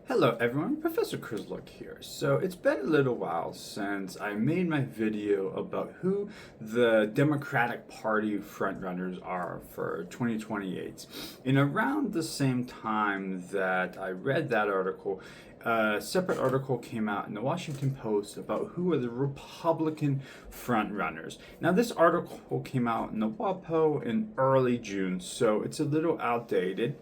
Hello everyone, Professor Cruz here. So it's been a little while since I made my video about who the Democratic Party frontrunners are for 2028. And around the same time that I read that article, a separate article came out in the Washington Post about who are the Republican frontrunners. Now this article came out in the WAPO in early June, so it's a little outdated.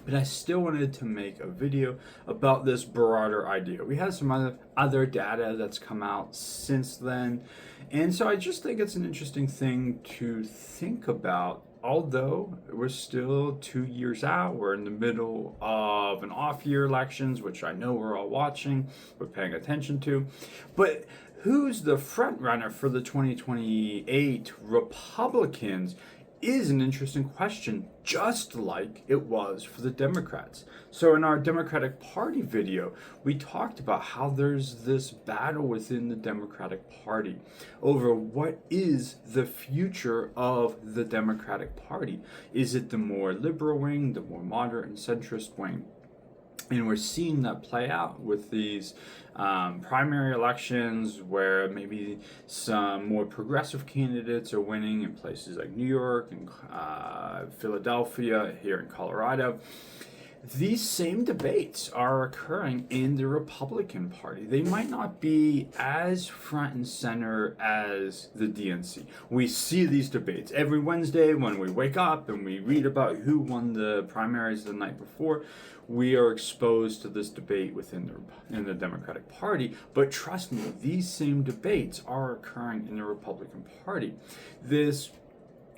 But I still wanted to make a video about this broader idea. We have some other data that's come out since then. And so I just think it's an interesting thing to think about. Although we're still 2 years out, we're in the middle of an off-year elections, which I know we're all watching, we're paying attention to. But who's the front runner for the 2028 Republicans is an interesting question, just like it was for the Democrats. So in our Democratic Party video, we talked about how there's this battle within the Democratic Party over what is the future of the Democratic Party. Is it the more liberal wing, the more moderate and centrist wing? And we're seeing that play out with these primary elections where maybe some more progressive candidates are winning in places like New York and Philadelphia, here in Colorado. These same debates are occurring in the Republican Party. They might not be as front and center as the DNC. We see these debates every Wednesday when we wake up and we read about who won the primaries the night before. We are exposed to this debate within the Democratic Party. But trust me, these same debates are occurring in the Republican Party. This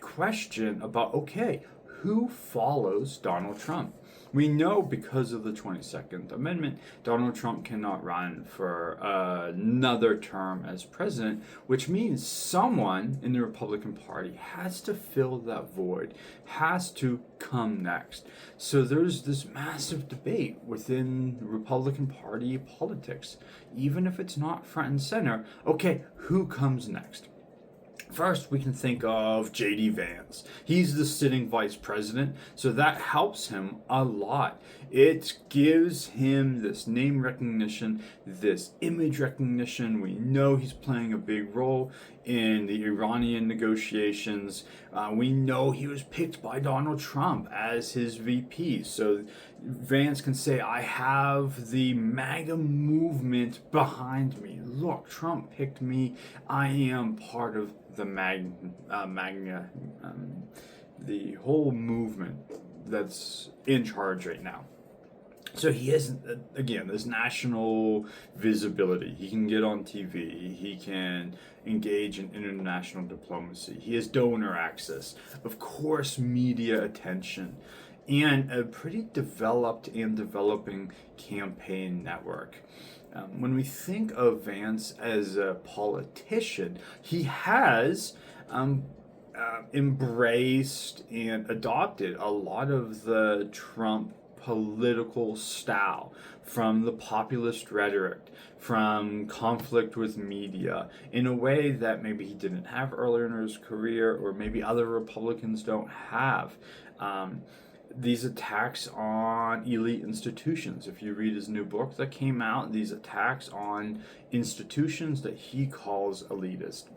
question about, okay, who follows Donald Trump? We know because of the 22nd Amendment, Donald Trump cannot run for another term as president, which means someone in the Republican Party has to fill that void, has to come next. So there's this massive debate within Republican Party politics, even if it's not front and center. Okay, who comes next? First, we can think of JD Vance. He's the sitting vice president, so that helps him a lot. It gives him this name recognition, this image recognition. We know he's playing a big role in the Iranian negotiations. We know he was picked by Donald Trump as his VP. So Vance can say, I have the MAGA movement behind me. Look, Trump picked me. I am part of the the whole movement that's in charge right now. So he has, again, this national visibility. He can get on TV. He can engage in international diplomacy. He has donor access. Of course, media attention. And a pretty developed and developing campaign network. When we think of Vance as a politician, he has embraced and adopted a lot of the Trump political style, from the populist rhetoric, from conflict with media, in a way that maybe he didn't have earlier in his career, or maybe other Republicans don't have. These attacks on elite institutions. If you read his new book that came out, these attacks on institutions that he calls elitist.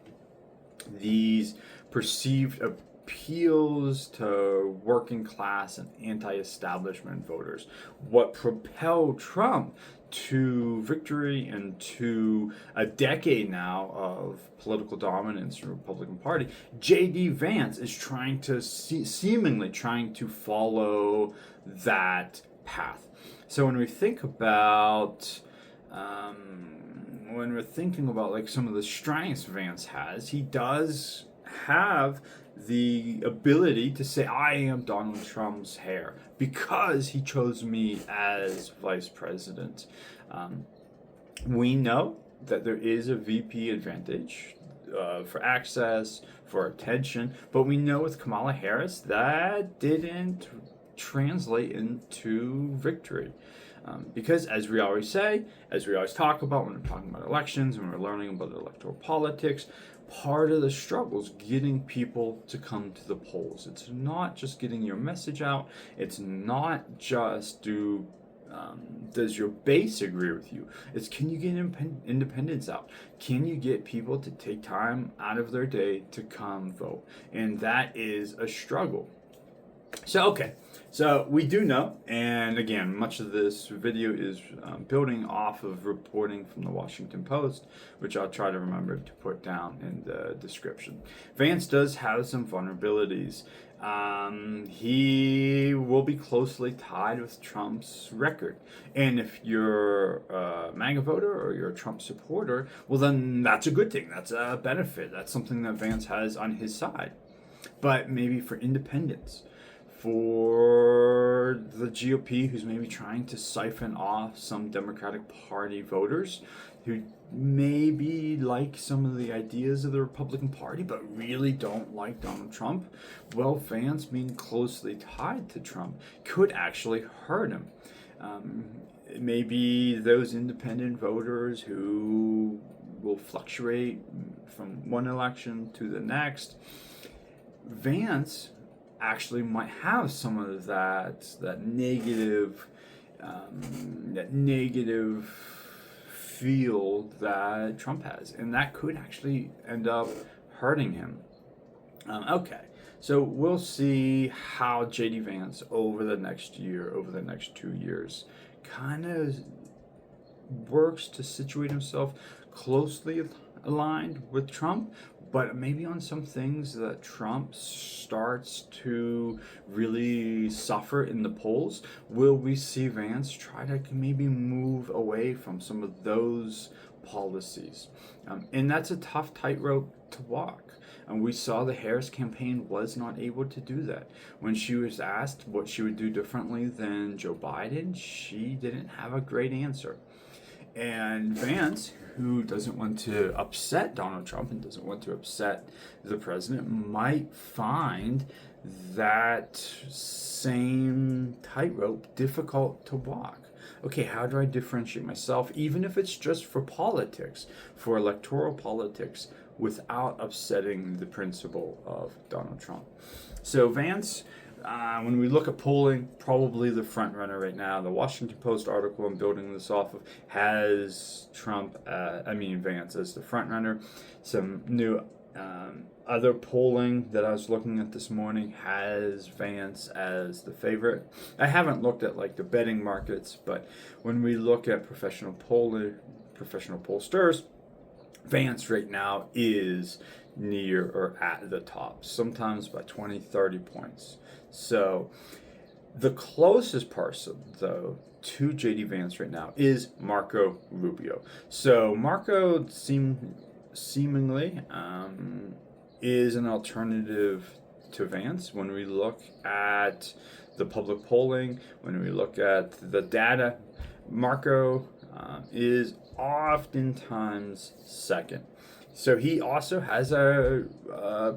These perceived appeals to working class and anti-establishment voters. What propelled Trump to victory and to a decade now of political dominance in the Republican Party, JD Vance is trying to seemingly trying to follow that path. So when we think about like some of the strengths Vance has, he does have the ability to say, I am Donald Trump's heir because he chose me as vice president. We know that there is a VP advantage for access, for attention, but we know with Kamala Harris that didn't translate into victory. Because as we always say, as we always talk about when we're talking about elections and we're learning about electoral politics, part of the struggle is getting people to come to the polls. It's not just getting your message out. It's not just Does your base agree with you? It's, can you get independents out? Can you get people to take time out of their day to come vote? And that is a struggle. So, okay. So we do know, and again, much of this video is building off of reporting from the Washington Post, which I'll try to remember to put down in the description. Vance does have some vulnerabilities. He will be closely tied with Trump's record. And if you're a MAGA voter or you're a Trump supporter, well, then that's a good thing. That's a benefit. That's something that Vance has on his side. But maybe for independents, for the GOP, who's maybe trying to siphon off some Democratic Party voters who maybe like some of the ideas of the Republican Party but really don't like Donald Trump, well, Vance being closely tied to Trump could actually hurt him. Maybe those independent voters who will fluctuate from one election to the next, Vance actually might have some of that negative feel that Trump has, and that could actually end up hurting him. Okay, so we'll see how JD Vance over the next year, over the next 2 years, kind of works to situate himself closely aligned with Trump, but maybe on some things that Trump starts to really suffer in the polls. Will we see Vance try to maybe move away from some of those policies? And that's a tough tightrope to walk. And we saw the Harris campaign was not able to do that. When she was asked what she would do differently than Joe Biden, she didn't have a great answer. And Vance, who doesn't want to upset Donald Trump and doesn't want to upset the president, might find that same tightrope difficult to walk. Okay, how do I differentiate myself, even if it's just for politics, for electoral politics, without upsetting the principle of Donald Trump? So Vance, when we look at polling, probably the front runner right now. The Washington Post article I'm building this off of has Vance as the front runner. Some new other polling that I was looking at this morning has Vance as the favorite. I haven't looked at like the betting markets, but when we look at professional pollsters, Vance right now is near or at the top, sometimes by 20, 30 points. So the closest person, though, to JD Vance right now is Marco Rubio. So Marco seemingly is an alternative to Vance. When we look at the public polling, when we look at the data, Marco is oftentimes second. So he also has a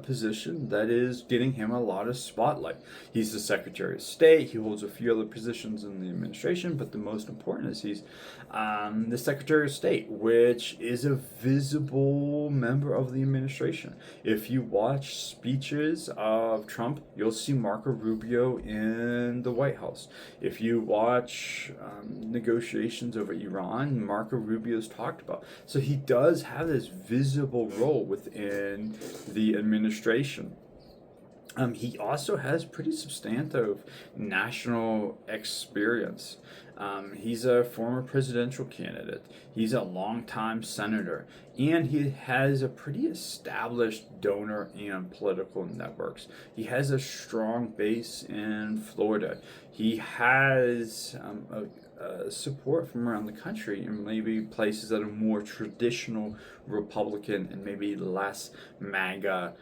position that is getting him a lot of spotlight. He's the Secretary of State. He holds a few other positions in the administration, but the most important is he's the Secretary of State, which is a visible member of the administration. If you watch speeches of Trump, you'll see Marco Rubio in the White House. If you watch negotiations over Iran, Marco Rubio's talked about. So he does have this visible role within the administration. He also has pretty substantive national experience. He's a former presidential candidate. He's a longtime senator, and he has a pretty established donor and political networks. He has a strong base in Florida. He has support from around the country in maybe places that are more traditional Republican and maybe less MAGA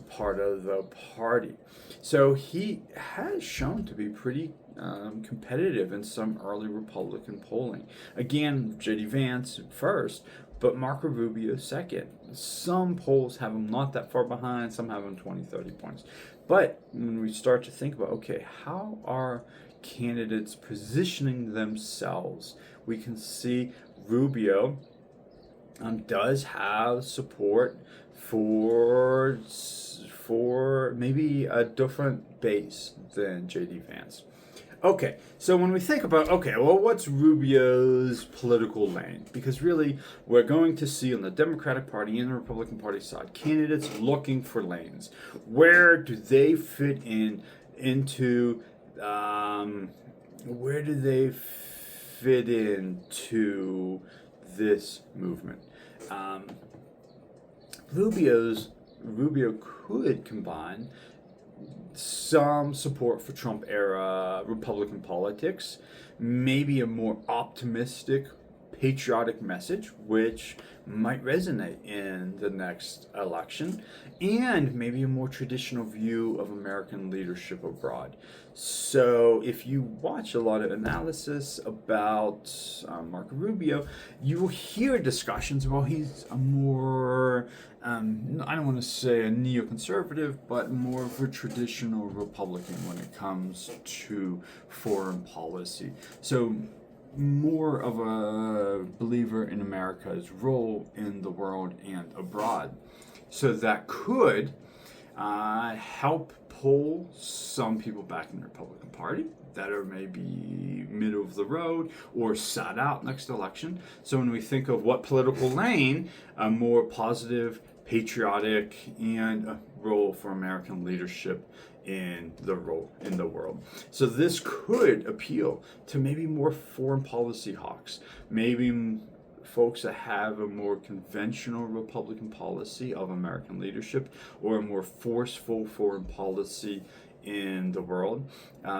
part of the party. So he has shown to be pretty competitive in some early Republican polling. Again, JD Vance first, but Marco Rubio second. Some polls have him not that far behind, some have him 20, 30 points. But when we start to think about, okay, how are candidates positioning themselves, we can see Rubio does have support for maybe a different base than JD Vance. Okay, so when we think about, okay, well, what's Rubio's political lane? Because really, we're going to see on the Democratic Party and the Republican Party side candidates looking for lanes. Where do they fit into, where do they fit into this movement? Rubio could combine some support for Trump era Republican politics, maybe a more optimistic, patriotic message, which might resonate in the next election, and maybe a more traditional view of American leadership abroad. So, if you watch a lot of analysis about Marco Rubio, you will hear discussions about he's a more I don't want to say a neoconservative, but more of a traditional Republican when it comes to foreign policy. So, more of a believer in America's role in the world and abroad. So, that could help pull some people back in the Republican Party that are maybe middle of the road or sat out next election. So when we think of what political lane, a more positive, patriotic, and a role for American leadership in the world. So this could appeal to maybe more foreign policy hawks, maybe folks that have a more conventional Republican policy of American leadership or a more forceful foreign policy in the world.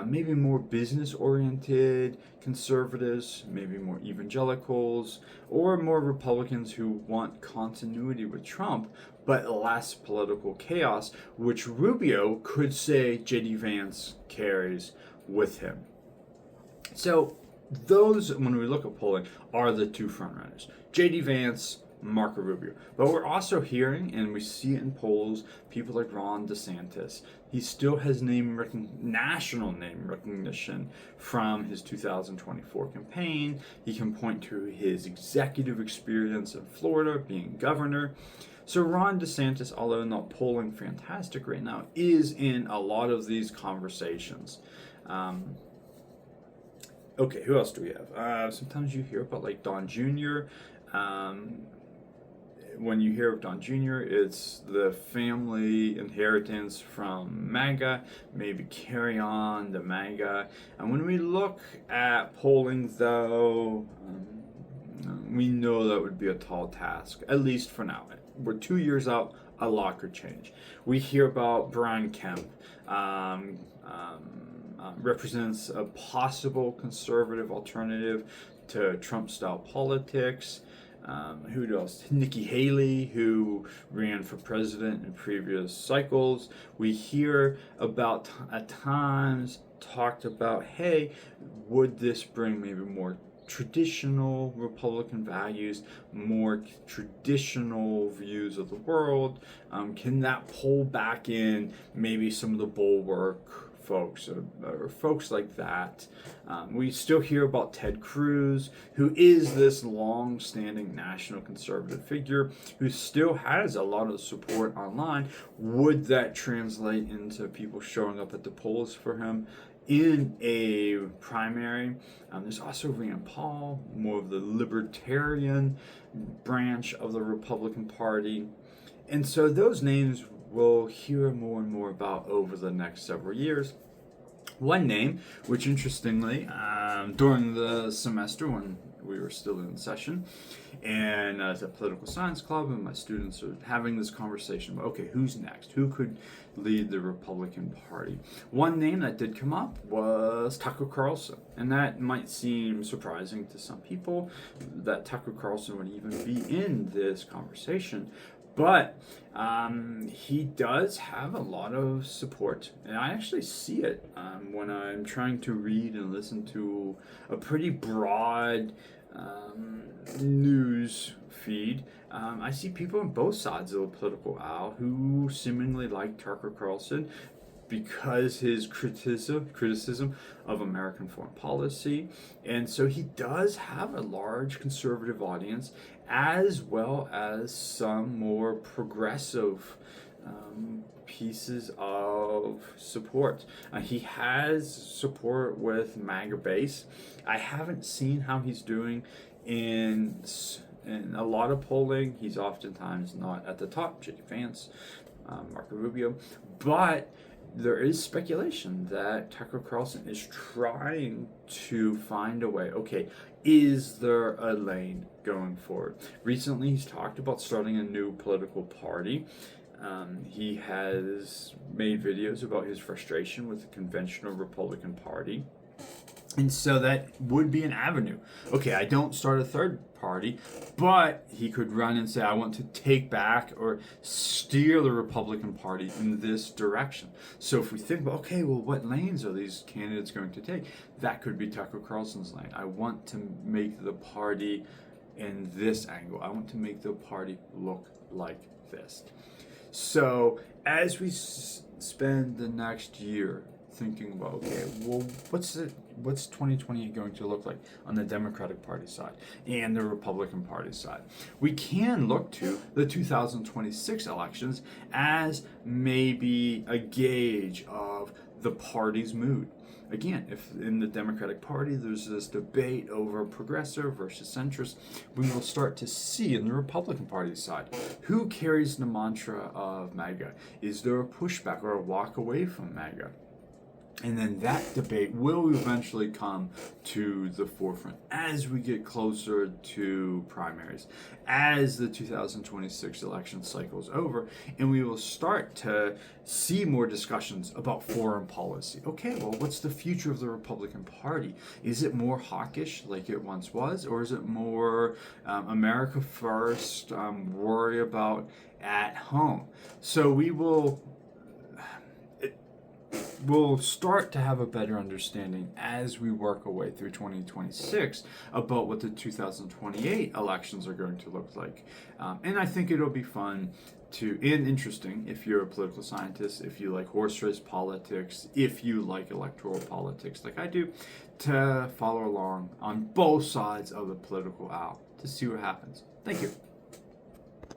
Maybe more business-oriented conservatives, maybe more evangelicals, or more Republicans who want continuity with Trump, but less political chaos, which Rubio could say JD Vance carries with him. So those, when we look at polling, are the two frontrunners. JD Vance, Marco Rubio. But we're also hearing, and we see it in polls, people like Ron DeSantis. He still has national name recognition from his 2024 campaign. He can point to his executive experience in Florida, being governor. So Ron DeSantis, although not polling fantastic right now, is in a lot of these conversations. Okay, who else do we have? Sometimes you hear about like Don Jr. When you hear of Don Jr., it's the family inheritance from MAGA, maybe carry on the MAGA. And when we look at polling, though, we know that would be a tall task, at least for now. We're 2 years out, a lot could change. We hear about Brian Kemp. Represents a possible conservative alternative to Trump-style politics. Who else? Nikki Haley, who ran for president in previous cycles. We hear about, at times, talked about, hey, would this bring maybe more traditional Republican values, more traditional views of the world? Can that pull back in maybe some of the bulwark folks or folks like that? We still hear about Ted Cruz, who is this long-standing national conservative figure who still has a lot of support online. Would that translate into people showing up at the polls for him in a primary? There's also Rand Paul, more of the libertarian branch of the Republican Party. And so those names we'll hear more and more about over the next several years. One name, which interestingly, during the semester when we were still in session, and as a political science club, and my students are having this conversation about, okay, who's next? Who could lead the Republican Party? One name that did come up was Tucker Carlson, and that might seem surprising to some people that Tucker Carlson would even be in this conversation. But he does have a lot of support, and I actually see it when I'm trying to read and listen to a pretty broad news feed. I see people on both sides of the political aisle who seemingly like Tucker Carlson because his criticism of American foreign policy. And so he does have a large conservative audience, as well as some more progressive pieces of support. He has support with MAGA base. I haven't seen how he's doing in a lot of polling. He's oftentimes not at the top. JD Vance, Rubio, but there is speculation that Tucker Carlson is trying to find a way. Okay, is there a lane going forward? Recently, he's talked about starting a new political party. He has made videos about his frustration with the conventional Republican Party. And so that would be an avenue. Okay, I don't start a third party, but he could run and say, I want to take back or steer the Republican Party in this direction. So if we think about, okay, well, what lanes are these candidates going to take? That could be Tucker Carlson's lane. I want to make the party in this angle. I want to make the party look like this. So as we spend the next year thinking about, okay, well, what's 2028 going to look like on the Democratic Party side and the Republican Party side? We can look to the 2026 elections as maybe a gauge of the party's mood. Again, if in the Democratic Party there's this debate over progressive versus centrist, we will start to see in the Republican Party side who carries the mantra of MAGA. Is there a pushback or a walk away from MAGA? And then that debate will eventually come to the forefront as we get closer to primaries, as the 2026 election cycle is over, and we will start to see more discussions about foreign policy. Okay, well, what's the future of the Republican Party? Is it more hawkish like it once was, or is it more America first, worry about at home? So we'll start to have a better understanding as we work our way through 2026 about what the 2028 elections are going to look like. And I think it'll be fun and interesting if you're a political scientist, if you like horse race politics, if you like electoral politics like I do, to follow along on both sides of the political aisle to see what happens. Thank you.